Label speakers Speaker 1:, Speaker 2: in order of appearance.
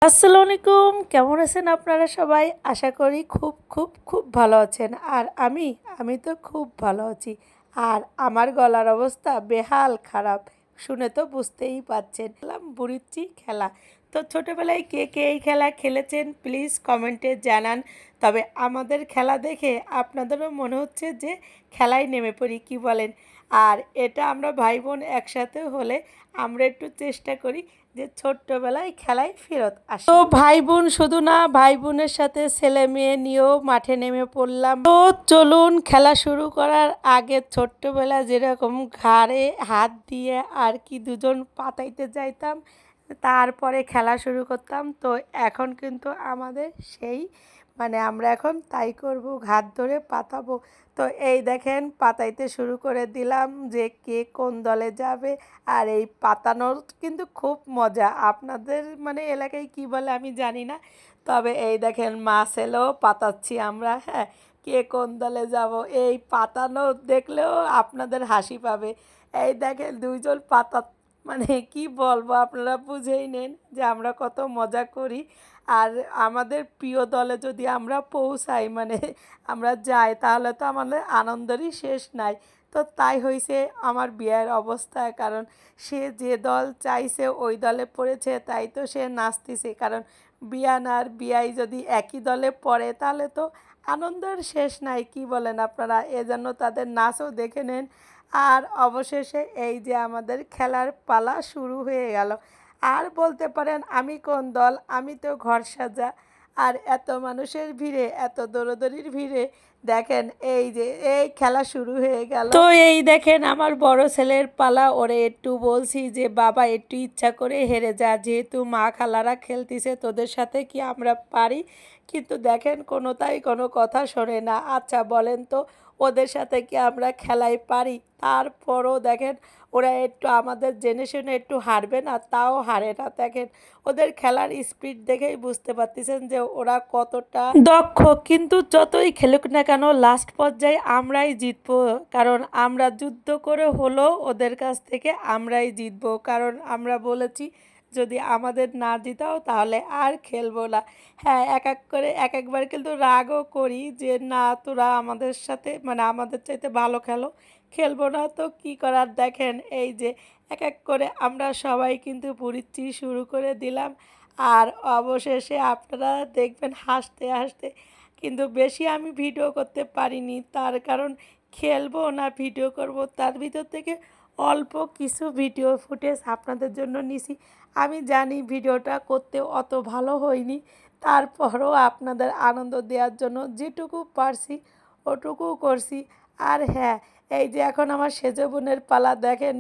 Speaker 1: আসসালামু আলাইকুম, কেমন আছেন আপনারা সবাই? আশা করি খুব খুব খুব ভালো আছেন। আর আমি তো খুব ভালো আছি। আর আমার গলার অবস্থা বেহাল খারাপ, শুনে তো বুঝতেই পারছেন। খেলাম বুড়িচি খেলা। তো ছোটোবেলায় কে কে এই খেলা খেলেছেন প্লিজ কমেন্টে জানান। তবে আমাদের খেলা দেখে আপনাদেরও মনে হচ্ছে যে খেলায় নেমে পড়ি, কি বলেন? আর এটা আমরা ভাই বোন একসাথে হলে আমরা একটু চেষ্টা করি যে ছোট্টবেলায় খেলায় ফেরত আসি। তো ভাই বোন শুধু না, ভাই বোনের সাথে ছেলে মেয়ে নিয়েও মাঠে নেমে পড়লাম। তো চলুন, খেলা শুরু করার আগে ছোট্টবেলা যেরকম ঘাড়ে হাত দিয়ে আর কি দুজন পাতাইতে যাইতাম, তারপরে খেলা শুরু করতাম। তো এখন কিন্তু আমাদের সেই আমরা এখন তাই করব, ঘাত ধরে পাতাবো। তো এই দেখেন পাতাইতে শুরু করে দিলাম যে কে কোন দলে যাবে। আর এই পাতানোর কিন্তু খুব মজা। আপনাদের এলাকায় কি বলে আমি জানি না। তবে এই দেখেন মাছ এলেও পাতাচ্ছি আমরা, হ্যাঁ, কে কোন দলে যাব এই পাতানো দেখলেও আপনাদের হাসি পাবে। এই দেখেন দুইজন পাতা, কি বলবো, আপনারা বুঝেই নেন যে আমরা কত মজা করি। আর আমাদের প্রিয় দলে যদি আমরা পৌঁছাই, আমরা যাই, তাহলে তো আমাদের আনন্দেরই শেষ নাই। তো তাই হয়েছে আমার বিয়ের অবস্থা, কারণ সে যে দল চাইছে ওই দলে পড়েছে, তাই তো সে নাচতেছে। কারণ বিয়ান আর বিয়াই যদি একই দলে পড়ে তাহলে তো আনন্দের শেষ নাই, কি বলেন আপনারা? এজন্য তাদের নাচও দেখে নেন। আর অবশেষে এই যে আমাদের খেলার পালা শুরু হয়ে গেল। আর বলতে পারেন আমি কোন দল, আমি তো ঘর সাজা। আর এত মানুষের ভিড়ে, এত দৌড়দৌড়ির ভিড়ে দেখেন এই যে এই খেলা শুরু হয়ে গেল। তো এই দেখেন আমার বড় ছেলের পালা। ওরে একটু বলছি যে বাবা একটু ইচ্ছা করে হেরে যা, যেহেতু মা খালারা খেলতেছে, তোদের সাথে কি আমরা পারি? কিন্তু দেখেন কোনোটাই কোনো কথা শোনে না। আচ্ছা বলেন তো, ওদের সাথে কি আমরা খেলায় পারি? তারপরও দেখেন ওরা একটু আমাদের জেনে শুনে একটু হারবে না, তাও হারে না। দেখেন ওদের খেলার স্পিড দেখেই বুঝতে পারতেছেন যে ওরা কতটা দক্ষ। কিন্তু যতই খেলুক না কেন লাস্ট পর্যায়ে আমরাই জিতবো, কারণ আমরা যুদ্ধ করে হলেও ওদের কাছ থেকে আমরাই জিতবো। কারণ আমরা বলেছি যদি আমাদের না জিতাও তাহলে আর খেলবো না। হ্যাঁ, এক এক করে এক একবার কিন্তু রাগও করি যে না, তোরা আমাদের সাথে আমাদের চাইতে ভালো খেলো, খেলবো না। তো কি করার, দেখেন এই যে এক এক করে আমরা সবাই কিন্তু পরিচি শুরু করে দিলাম। আর অবশেষে আপনারা দেখবেন হাসতে হাসতে, কিন্তু বেশি আমি ভিডিও করতে পারিনি, তার কারণ খেলবো না ভিডিও করব, তার ভিতর থেকে অল্প কিছু ভিডিও ফুটেজ আপনাদের জন্য নিছি। আমি জানি ভিডিওটা করতে অত ভালো হয়নি, তারপরও আপনাদের আনন্দ দেওয়ার জন্য যেটুকু পারছি ওটুকু করছি। আর হ্যাঁ, এই যে এখন আমার সেজ বোনের পালা, দেখেন